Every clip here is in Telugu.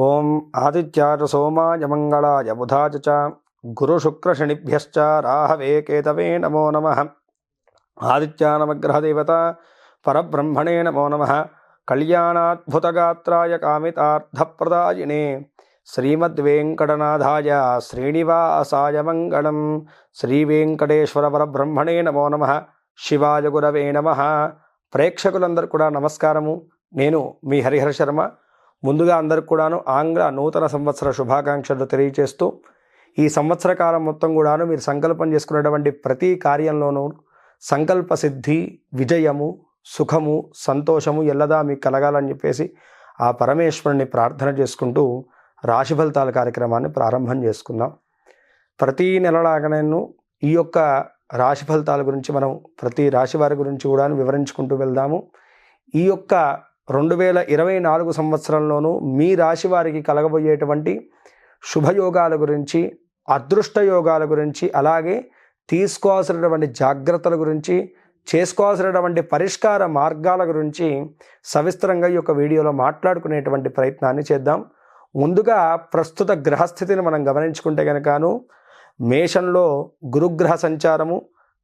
ఓం ఆదిత్యాయ సోమాయ మంగళాయ బుధాయ చ గురుశుక్రశనిభ్యశ్చ రాహవే కేతవే నమో నమః. ఆదిత్యానమగ్రహదేవత పరబ్రహ్మణే నమో నమః. కళ్యాణాద్భుతగాత్రాయ కామితార్థప్రదాయినే శ్రీమద్వేంకటనాథాయ శ్రీనివాసాయ మంగళం. శ్రీవేంకటేశ్వర పరబ్రహ్మణే నమో నమః. శివాయ గురవే నమః. ప్రేక్షకులందరూ కూడా నమస్కారము. నేను మీ హరిహర శర్మ. ముందుగా అందరికి కూడాను ఆంగ్ల నూతన సంవత్సర శుభాకాంక్షలు తెలియజేస్తూ, ఈ సంవత్సర కాలం మొత్తం కూడాను మీరు సంకల్పం చేసుకునేటువంటి ప్రతి కార్యంలోనూ సంకల్ప సిద్ధి, విజయము, సుఖము, సంతోషము ఎల్లదా మీకు కలగాలని చెప్పేసి ఆ పరమేశ్వరుని ప్రార్థన చేసుకుంటూ రాశి ఫలితాల కార్యక్రమాన్ని ప్రారంభం చేసుకుందాం. ప్రతి నెలలాగానేను ఈ యొక్క రాశి ఫలితాల గురించి మనం ప్రతి రాశి వారి గురించి కూడా వివరించుకుంటూ వెళ్దాము. ఈ యొక్క 2024 సంవత్సరంలోనూ మీ రాశి వారికి కలగబోయేటువంటి శుభయోగాల గురించి, అదృష్ట యోగాల గురించి, అలాగే తీసుకోవాల్సినటువంటి జాగ్రత్తల గురించి, చేసుకోవాల్సినటువంటి పరిష్కార మార్గాల గురించి సవిస్తరంగా ఈ యొక్క వీడియోలో మాట్లాడుకునేటువంటి ప్రయత్నాన్ని చేద్దాం. ముందుగా ప్రస్తుత గ్రహస్థితిని మనం గమనించుకుంటే కనుకను మేషంలో గురుగ్రహ సంచారము,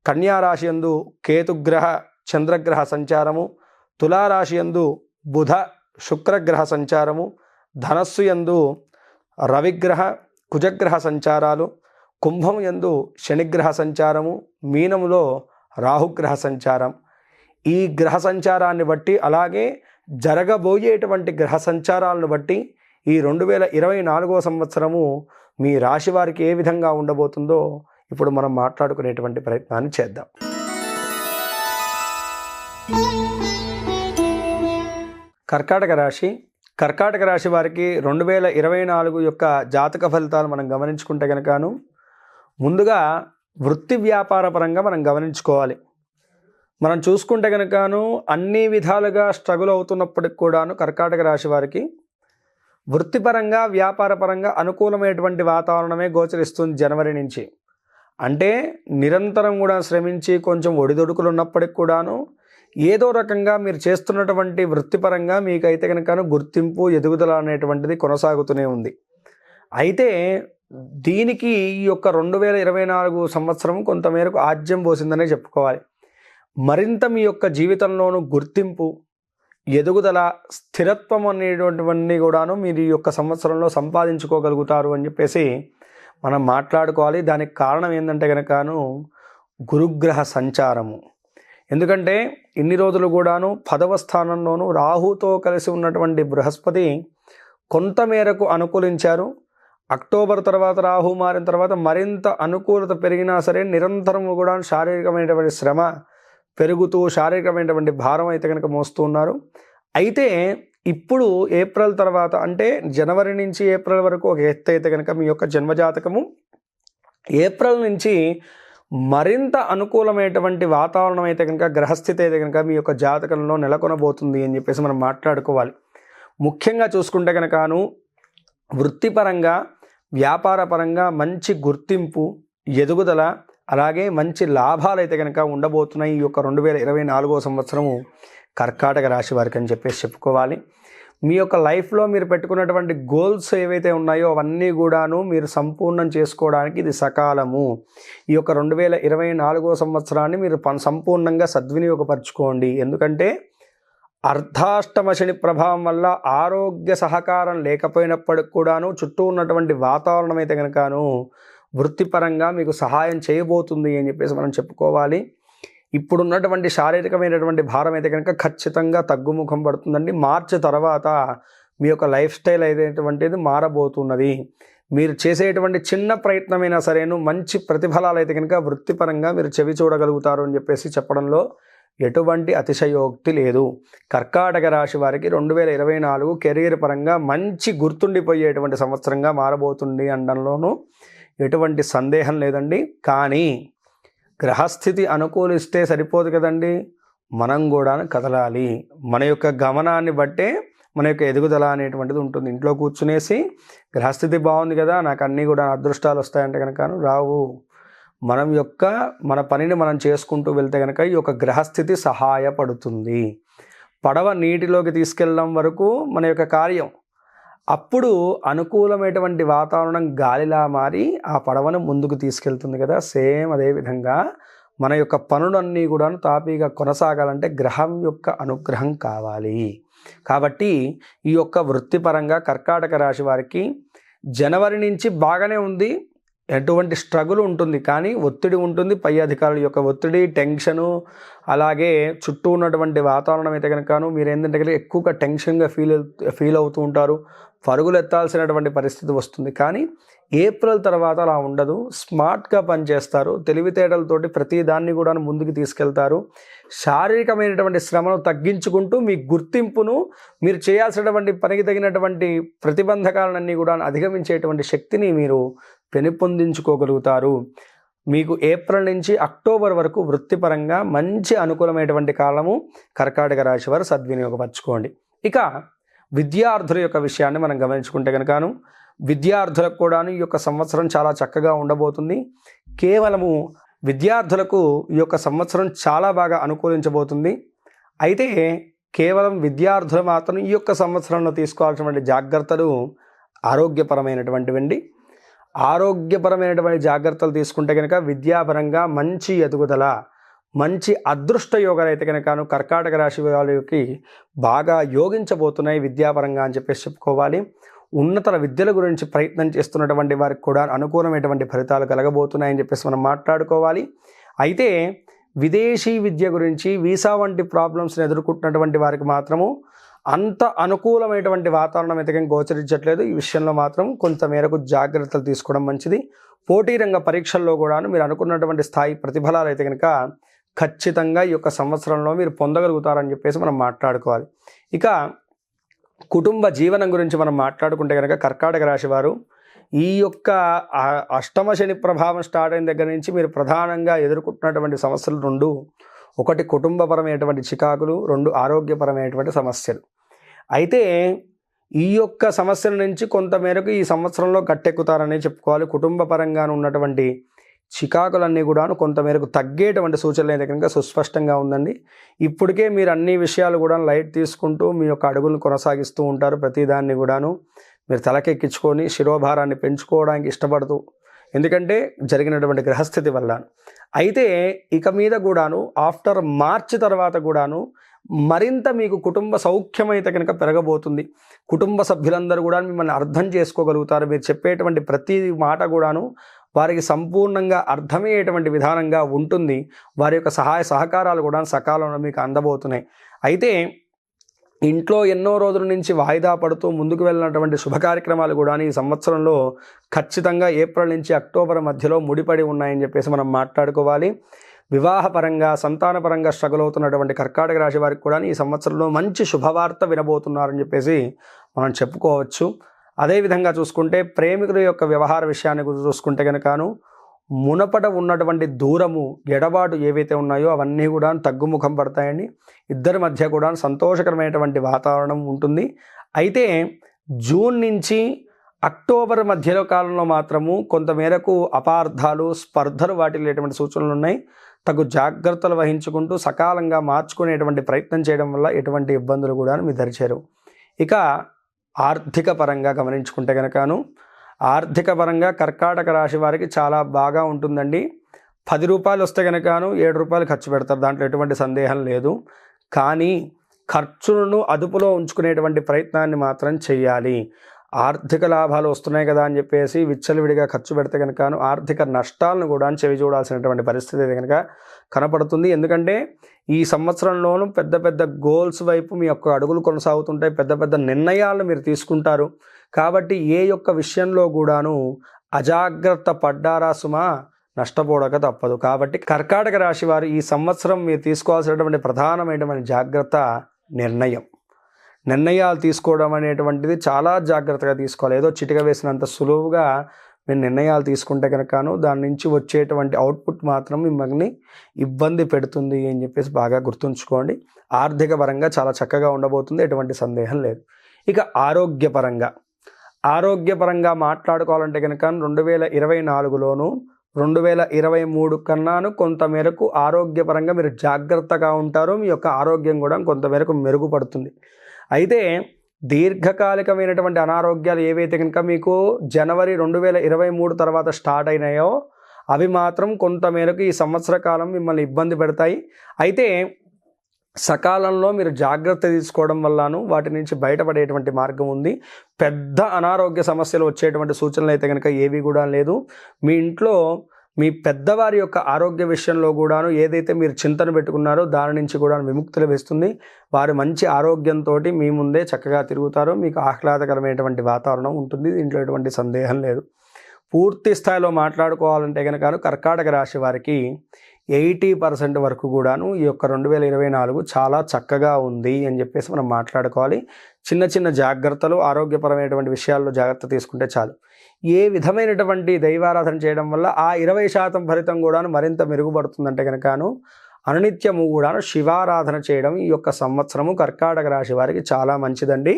కన్యారాశి యందు కేతుగ్రహ చంద్రగ్రహ సంచారము, తులారాశి యందు బుధ శుక్రగ్రహ సంచారము, ధనస్సు యందు రవిగ్రహ కుజగ్రహ సంచారాలు, కుంభం యందు శనిగ్రహ సంచారము, మీనములో రాహుగ్రహ సంచారం. ఈ గ్రహ సంచారాన్ని బట్టి, అలాగే జరగబోయేటువంటి గ్రహ సంచారాలను బట్టి ఈ 2024 సంవత్సరము మీ రాశి వారికి ఏ విధంగా ఉండబోతుందో ఇప్పుడు మనం మాట్లాడుకునేటువంటి ప్రయత్నాన్ని చేద్దాం. కర్కాటక రాశి వారికి 2024 యొక్క జాతక ఫలితాలు మనం గమనించుకుంటే కనుకను ముందుగా వృత్తి వ్యాపార పరంగా మనం గమనించుకోవాలి. మనం చూసుకుంటే కనుకను అన్ని విధాలుగా స్ట్రగుల్ అవుతున్నప్పటికి కూడాను కర్కాటక రాశి వారికి వృత్తిపరంగా, వ్యాపారపరంగా అనుకూలమైనటువంటి వాతావరణమే గోచరిస్తుంది జనవరి నుంచి. అంటే నిరంతరం కూడా శ్రమించి కొంచెం ఒడిదొడుకులు ఉన్నప్పటికి కూడాను ఏదో రకంగా మీరు చేస్తున్నటువంటి వృత్తిపరంగా మీకైతే కనుక గుర్తింపు, ఎదుగుదల అనేటువంటిది కొనసాగుతూనే ఉంది. అయితే దీనికి ఈ యొక్క 2024 సంవత్సరం కొంతమేరకు ఆజ్యం పోసిందనే చెప్పుకోవాలి. మరింత మీ యొక్క జీవితంలోనూ గుర్తింపు, ఎదుగుదల, స్థిరత్వం అనేటువంటివన్నీ కూడాను మీరు ఈ యొక్క సంవత్సరంలో సంపాదించుకోగలుగుతారు అని చెప్పేసి మనం మాట్లాడుకోవాలి. దానికి కారణం ఏంటంటే కనుకను గురుగ్రహ సంచారము. ఎందుకంటే ఇన్ని రోజులు కూడాను 10వ స్థానంలోనూ రాహుతో కలిసి ఉన్నటువంటి బృహస్పతి కొంతమేరకు అనుకూలించారు. అక్టోబర్ తర్వాత రాహు మారిన తర్వాత మరింత అనుకూలత పెరిగినా సరే నిరంతరము కూడా శారీరకమైనటువంటి శ్రమ పెరుగుతూ శారీరకమైనటువంటి భారం అయితే కనుక మోస్తూ ఉన్నారు. అయితే ఇప్పుడు ఏప్రిల్ తర్వాత, అంటే జనవరి నుంచి ఏప్రిల్ వరకు ఒక ఎత్తు అయితే కనుక మీ యొక్క జన్మజాతకము, ఏప్రిల్ నుంచి మరింత అనుకూలమైనటువంటి వాతావరణం అయితే కనుక, గ్రహస్థితి అయితే కనుక మీ యొక్క జాతకంలో నెలకొనబోతుంది అని చెప్పేసి మనం మాట్లాడుకోవాలి. ముఖ్యంగా చూసుకుంటే కనుకను వృత్తిపరంగా, వ్యాపారపరంగా మంచి గుర్తింపు, ఎదుగుదల, అలాగే మంచి లాభాలు అయితే కనుక ఉండబోతున్నాయి ఈ యొక్క 2024 సంవత్సరము కర్కాటక రాశి వారికి అని చెప్పేసి చెప్పుకోవాలి. మీ యొక్క లైఫ్లో మీరు పెట్టుకున్నటువంటి గోల్స్ ఏవైతే ఉన్నాయో అవన్నీ కూడాను మీరు సంపూర్ణం చేసుకోవడానికి ఇది సకాలము. ఈ యొక్క 2024 సంవత్సరాన్ని మీరు సంపూర్ణంగా సద్వినియోగపరచుకోండి. ఎందుకంటే అర్ధాష్టమ శని ప్రభావం వల్ల ఆరోగ్య సహకారం లేకపోయినప్పటికి కూడాను చుట్టూ ఉన్నటువంటి వాతావరణం అయితే కనుకను వృత్తిపరంగా మీకు సహాయం చేయబోతుంది అని చెప్పేసి మనం చెప్పుకోవాలి. ఇప్పుడున్నటువంటి శారీరకమైనటువంటి భారం అయితే కనుక ఖచ్చితంగా తగ్గుముఖం పడుతుందండి. మార్చి తర్వాత మీ యొక్క లైఫ్ స్టైల్ అయినటువంటిది మారబోతున్నది. మీరు చేసేటువంటి చిన్న ప్రయత్నమైనా సరేను మంచి ప్రతిఫలాలు అయితే కనుక వృత్తిపరంగా మీరు చెవి చూడగలుగుతారు అని చెప్పేసి చెప్పడంలో ఎటువంటి అతిశయోక్తి లేదు. కర్కాటక రాశి వారికి 2024 కెరీర్ పరంగా మంచి గుర్తుండిపోయేటువంటి సంవత్సరంగా మారబోతుంది అనడంలోనూ ఎటువంటి సందేహం లేదండి. కానీ గ్రహస్థితి అనుకూలిస్తే సరిపోదు కదండి, మనం కూడా కదలాలి. మన యొక్క గమనాన్ని బట్టే మన యొక్క ఎదుగుదల అనేటువంటిది ఉంటుంది. ఇంట్లో కూర్చునేసి గ్రహస్థితి బాగుంది కదా, నాకు అన్నీ కూడా అదృష్టాలు వస్తాయంటే కనుక రావు. మన పనిని మనం చేసుకుంటూ వెళ్తే కనుక ఈ యొక్క గ్రహస్థితి సహాయపడుతుంది. పడవ నీటిలోకి తీసుకెళ్ళడం వరకు మన యొక్క కార్యం, అప్పుడు అనుకూలమైనటువంటి వాతావరణం గాలిలా మారి ఆ పడవను ముందుకు తీసుకెళ్తుంది కదా. సేమ్ అదేవిధంగా మన యొక్క పనులన్నీ కూడా తాపీగా కొనసాగాలంటే గ్రహం యొక్క అనుగ్రహం కావాలి. కాబట్టి ఈ యొక్క వృత్తిపరంగా కర్కాటక రాశి వారికి జనవరి నుంచి బాగానే ఉంది, ఎటువంటి స్ట్రగుల్ ఉంటుంది, కానీ ఒత్తిడి ఉంటుంది. పై అధికారుల యొక్క ఒత్తిడి, టెన్షను, అలాగే చుట్టూ ఉన్నటువంటి వాతావరణం అయితే కనుకను మీరు ఏంటంటే ఎక్కువగా టెన్షన్గా ఫీల్ అవుతూ ఉంటారు, పరుగులు ఎత్తాల్సినటువంటి పరిస్థితి వస్తుంది. కానీ ఏప్రిల్ తర్వాత అలా ఉండదు. స్మార్ట్గా పనిచేస్తారు, తెలివితేటలతోటి ప్రతి దాన్ని కూడా ముందుకు తీసుకెళ్తారు. శారీరకమైనటువంటి శ్రమను తగ్గించుకుంటూ మీ గుర్తింపును, మీరు చేయాల్సినటువంటి పనికి తగినటువంటి ప్రతిబంధకాలన్నీ కూడా అధిగమించేటువంటి శక్తిని మీరు పెంపొందించుకోగలుగుతారు. మీకు ఏప్రిల్ నుంచి అక్టోబర్ వరకు వృత్తిపరంగా మంచి అనుకూలమైనటువంటి కాలము. కర్కాటక రాశి వారు సద్వినియోగపరచుకోండి. ఇక విద్యార్థుల యొక్క విషయాన్ని మనం గమనించుకుంటే కనుకను విద్యార్థులకు కూడా ఈ యొక్క సంవత్సరం చాలా చక్కగా ఉండబోతుంది. కేవలము విద్యార్థులకు ఈ యొక్క సంవత్సరం చాలా బాగా అనుకూలించబోతుంది. అయితే కేవలం విద్యార్థులు మాత్రం ఈ యొక్క సంవత్సరంలో తీసుకోవాల్సినటువంటి జాగ్రత్తలు ఆరోగ్యపరమైనటువంటివండి. ఆరోగ్యపరమైనటువంటి జాగ్రత్తలు తీసుకుంటే కనుక విద్యాపరంగా మంచి ఎదుగుదల, మంచి అదృష్ట యోగాలు అయితే కనుక కర్కాటక రాశి వాళ్ళకి బాగా యోగించబోతున్నాయి విద్యాపరంగా అని చెప్పేసి చెప్పుకోవాలి. ఉన్నత విద్యల గురించి ప్రయత్నం చేస్తున్నటువంటి వారికి కూడా అనుకూలమైనటువంటి ఫలితాలు కలగబోతున్నాయని చెప్పేసి మనం మాట్లాడుకోవాలి. అయితే విదేశీ విద్య గురించి వీసా వంటి ప్రాబ్లమ్స్ని ఎదుర్కొంటున్నటువంటి వారికి మాత్రము అంత అనుకూలమైనటువంటి వాతావరణం అయితే గోచరించట్లేదు. ఈ విషయంలో మాత్రం కొంతమేరకు జాగ్రత్తలు తీసుకోవడం మంచిది. పోటీ రంగ పరీక్షల్లో కూడా మీరు అనుకున్నటువంటి స్థాయి ప్రతిఫలాలు అయితే కనుక ఖచ్చితంగా ఈ యొక్క సంవత్సరంలో మీరు పొందగలుగుతారని చెప్పేసి మనం మాట్లాడుకోవాలి. ఇక కుటుంబ జీవనం గురించి మనం మాట్లాడుకుంటే కనుక కర్కాటక రాశి వారు ఈ యొక్క అష్టమ శని ప్రభావం స్టార్ట్ అయిన దగ్గర నుంచి మీరు ప్రధానంగా ఎదుర్కొంటున్నటువంటి సమస్యలు రెండు. ఒకటి కుటుంబపరమైనటువంటి చికాకులు, రెండు ఆరోగ్యపరమైనటువంటి సమస్యలు. అయితే ఈ యొక్క సమస్యల నుంచి కొంతమేరకు ఈ సంవత్సరంలో గట్టెక్కుతారని చెప్పుకోవాలి. కుటుంబ పరంగా ఉన్నటువంటి చికాకులన్నీ కూడా కొంతమేరకు తగ్గేటువంటి సూచనలు అయితే కనుక సుస్పష్టంగా ఉందండి. ఇప్పటికే మీరు అన్ని విషయాలు కూడా లైట్ తీసుకుంటూ మీ యొక్క అడుగులను కొనసాగిస్తూ ఉంటారు. ప్రతిదాన్ని కూడాను మీరు తలకెక్కించుకొని శిరోభారాన్ని పెంచుకోవడానికి ఇష్టపడుతూ, ఎందుకంటే జరిగినటువంటి గ్రహస్థితి వల్ల. అయితే ఇక మీద కూడాను ఆఫ్టర్ మార్చి తర్వాత కూడాను మరింత మీకు కుటుంబ సౌఖ్యం అయితే కనుక పెరగబోతుంది. కుటుంబ సభ్యులందరూ కూడా మిమ్మల్ని అర్థం చేసుకోగలుగుతారు. మీరు చెప్పేటువంటి ప్రతి మాట కూడాను వారికి సంపూర్ణంగా అర్థమయ్యేటువంటి విధానంగా ఉంటుంది. వారి యొక్క సహాయ సహకారాలు కూడా సకాలంలో మీకు అందబోతున్నాయి. అయితే ఇంట్లో ఎన్నో రోజుల నుంచి వాయిదా పడుతూ ముందుకు వెళ్ళినటువంటి శుభ కార్యక్రమాలు కూడా ఈ సంవత్సరంలో ఖచ్చితంగా ఏప్రిల్ నుంచి అక్టోబర్ మధ్యలో ముడిపడి ఉన్నాయని చెప్పేసి మనం మాట్లాడుకోవాలి. వివాహపరంగా, సంతానపరంగా స్ట్రగుల్ అవుతున్నటువంటి కర్కాటక రాశి వారికి కూడా ఈ సంవత్సరంలో మంచి శుభవార్త వినబోతున్నారని చెప్పేసి మనం చెప్పుకోవచ్చు. అదేవిధంగా చూసుకుంటే ప్రేమికుల యొక్క వ్యవహార విషయాన్ని చూసుకుంటే కనుకను మునపట ఉన్నటువంటి దూరము, ఎడబాటు ఏవైతే ఉన్నాయో అవన్నీ కూడా తగ్గుముఖం పడతాయండి. ఇద్దరి మధ్య కూడా సంతోషకరమైనటువంటి వాతావరణం ఉంటుంది. అయితే జూన్ నుంచి అక్టోబర్ మధ్యలో కాలంలో మాత్రము కొంతమేరకు అపార్థాలు, స్పర్ధలు వాటిల్లేటువంటి సూచనలు ఉన్నాయి. తగు జాగ్రత్తలు వహించుకుంటూ సకాలంగా మార్చుకునేటువంటి ప్రయత్నం చేయడం వల్ల ఎటువంటి ఇబ్బందులు కూడా మీ దరిచేరు. ఇక ఆర్థిక పరంగా గమనించుకుంటే కనుకను ఆర్థిక పరంగా కర్కాటక రాశి వారికి చాలా బాగా ఉంటుందండి. 10 రూపాయలు వస్తే కనుకను 7 రూపాయలు ఖర్చు పెడతారు, దాంట్లో ఎటువంటి సందేహం లేదు. కానీ ఖర్చులను అదుపులో ఉంచుకునేటువంటి ప్రయత్నాన్ని మాత్రం చేయాలి. ఆర్థిక లాభాలు వస్తున్నాయి కదా అని చెప్పేసి విచ్చలవిడిగా ఖర్చు పెడితే కనుకను ఆర్థిక నష్టాలను కూడా చెవి చూడాల్సినటువంటి పరిస్థితి కనుక కనపడుతుంది. ఎందుకంటే ఈ సంవత్సరంలోనూ పెద్ద పెద్ద గోల్స్ వైపు మీ యొక్క అడుగులు కొనసాగుతుంటాయి, పెద్ద పెద్ద నిర్ణయాలను మీరు తీసుకుంటారు. కాబట్టి ఏ యొక్క విషయంలో కూడాను అజాగ్రత్త పడ్డారా సుమా నష్టపోవడక తప్పదు. కాబట్టి కర్కాటక రాశి వారు ఈ సంవత్సరం మీరు తీసుకోవాల్సినటువంటి ప్రధానమైనటువంటి జాగ్రత్త నిర్ణయాలు తీసుకోవడం అనేటువంటిది చాలా జాగ్రత్తగా తీసుకోవాలి. ఏదో చిటిక వేసినంత సులువుగా మీరు నిర్ణయాలు తీసుకుంటే కనుకను దాని నుంచి వచ్చేటువంటి అవుట్పుట్ మాత్రం మిమ్మల్ని ఇబ్బంది పెడుతుంది అని చెప్పేసి బాగా గుర్తుంచుకోండి. ఆర్థిక పరంగా చాలా చక్కగా ఉండబోతుంది, ఎటువంటి సందేహం లేదు. ఇక ఆరోగ్యపరంగా మాట్లాడుకోవాలంటే కనుక 2024లోను 2023 కన్నాను కొంతమేరకు ఆరోగ్యపరంగా మీరు జాగ్రత్తగా ఉంటారు. మీ యొక్క ఆరోగ్యం కూడా కొంతమేరకు మెరుగుపడుతుంది. అయితే దీర్ఘకాలికమైనటువంటి అనారోగ్యాలు ఏవైతే కనుక మీకు జనవరి 2023 తర్వాత స్టార్ట్ అయినాయో అవి మాత్రం కొంత మేరకు ఈ సంవత్సర కాలం మిమ్మల్ని ఇబ్బంది పెడతాయి. అయితే సకాలంలో మీరు జాగ్రత్త తీసుకోవడం వల్లను వాటి నుంచి బయటపడేటువంటి మార్గం ఉంది. పెద్ద అనారోగ్య సమస్యలు వచ్చేటువంటి సూచనలు అయితే కనుక ఏవి కూడా లేదు. మీ ఇంట్లో మీ పెద్దవారి యొక్క ఆరోగ్య విషయంలో కూడాను ఏదైతే మీరు చింతన పెట్టుకున్నారో దాని నుంచి కూడా విముక్తి లభిస్తుంది. వారు మంచి ఆరోగ్యంతో మీ ముందే చక్కగా తిరుగుతారు. మీకు ఆహ్లాదకరమైనటువంటి వాతావరణం ఉంటుంది. దీంట్లో ఎటువంటి సందేహం లేదు. పూర్తి స్థాయిలో మాట్లాడుకోవాలంటే కనుక కర్కాటక రాశి వారికి 80% వరకు కూడాను ఈ యొక్క 2024 చాలా చక్కగా ఉంది అని చెప్పేసి మనం మాట్లాడుకోవాలి. చిన్న చిన్న జాగ్రత్తలు, ఆరోగ్యపరమైనటువంటి విషయాల్లో జాగ్రత్త తీసుకుంటే చాలు. ఏ విధమైనటువంటి దైవారాధన చేయడం వల్ల ఆ 20% ఫలితం కూడాను మరింత మెరుగుపడుతుందంటే కనుకను అనునిత్యము కూడాను శివారాధన చేయడం ఈ యొక్క సంవత్సరము కర్కాటక రాశి వారికి చాలా మంచిదండి.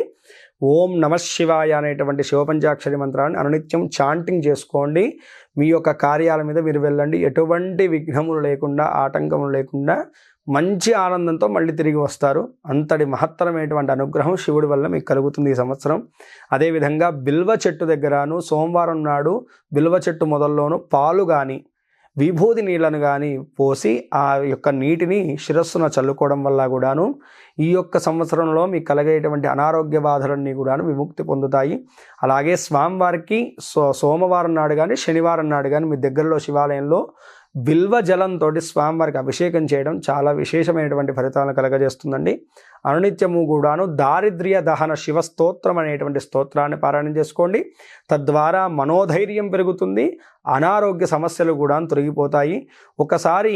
ఓం నమః శివాయ అనేటువంటి శివపంచాక్షరి మంత్రాన్ని అనునిత్యం చాంటింగ్ చేసుకోండి. మీ యొక్క కార్యాల మీద మీరు వెళ్ళండి. ఎటువంటి విఘ్నములు లేకుండా, ఆటంకములు లేకుండా మంచి ఆనందంతో మళ్ళీ తిరిగి వస్తారు. అంతటి మహత్తరమైనటువంటి అనుగ్రహం శివుడి వల్ల మీకు కలుగుతుంది ఈ సంవత్సరం. అదేవిధంగా బిల్వ చెట్టు దగ్గరను సోమవారం నాడు బిల్వ చెట్టు మొదల్లోనూ పాలు కానీ విభూది నీళ్లను కానీ పోసి ఆ యొక్క నీటిని శిరస్సున చల్లుకోవడం వల్ల కూడాను ఈ యొక్క సంవత్సరంలో మీకు కలిగేటువంటి అనారోగ్య బాధలన్నీ కూడాను విముక్తి పొందుతాయి. అలాగే స్వామివారికి సోమవారం నాడు కానీ శనివారం నాడు కానీ మీ దగ్గరలో శివాలయంలో బిల్వ జలంతో స్వామివారికి అభిషేకం చేయడం చాలా విశేషమైనటువంటి ఫలితాలను కలగజేస్తుందండి. అనునిత్యము కూడాను దారిద్ర్య దహన శివ స్తోత్రం అనేటువంటి స్తోత్రాన్ని పారాయణం చేసుకోండి. తద్వారా మనోధైర్యం పెరుగుతుంది. అనారోగ్య సమస్యలు కూడా తొలగిపోతాయి. ఒకసారి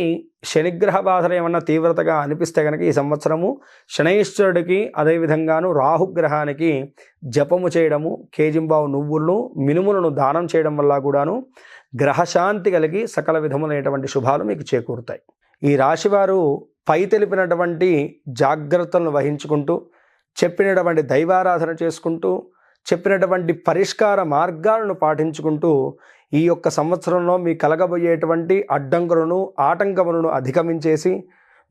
శనిగ్రహ బాధలు ఏమన్నా తీవ్రతగా అనిపిస్తే కనుక ఈ సంవత్సరము శనైశ్వరుడికి అదేవిధంగాను రాహుగ్రహానికి జపము చేయడము, కేజింబావు నువ్వులను మినుములను దానం చేయడం వల్ల కూడాను గ్రహశాంతి కలిగి సకల విధములైనటువంటి శుభాలు మీకు చేకూరుతాయి. ఈ రాశివారు పై తెలిపినటువంటి జాగ్రత్తలను వహించుకుంటూ, చెప్పినటువంటి దైవారాధన చేసుకుంటూ, చెప్పినటువంటి పరిష్కార మార్గాలను పాటించుకుంటూ ఈ యొక్క సంవత్సరంలో మీ కలగబోయేటువంటి అడ్డంకులను, ఆటంకములను అధిగమించేసి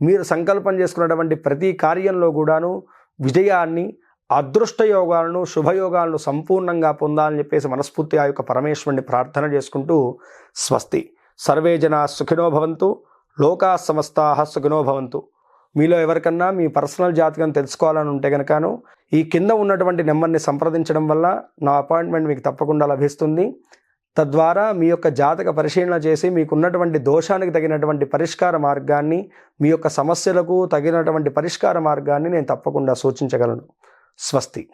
మీరు సంకల్పం చేసుకున్నటువంటి ప్రతి కార్యంలో కూడాను విజయాన్ని, అదృష్ట యోగాలను, శుభయోగాలను సంపూర్ణంగా పొందాలని చెప్పేసి మనస్ఫూర్తి ఆ యొక్క పరమేశ్వరుని ప్రార్థన చేసుకుంటూ స్వస్తి. సర్వే జనా సుఖినో భవంతు, లోకా సమస్తాః సుఖినో భవంతు. మీలో ఎవరికన్నా మీ పర్సనల్ జాతకం తెలుసుకోవాలని ఉంటే కనుకను ఈ కింద ఉన్నటువంటి నెంబర్ని సంప్రదించడం వల్ల నా అపాయింట్మెంట్ మీకు తప్పకుండా లభిస్తుంది. తద్వారా మీ యొక్క జాతక పరిశీలన చేసి మీకున్నటువంటి దోషానికి తగినటువంటి పరిష్కార మార్గాన్ని, మీ యొక్క సమస్యలకు తగినటువంటి పరిష్కార మార్గాన్ని నేను తప్పకుండా సూచించగలను. స్వస్తి.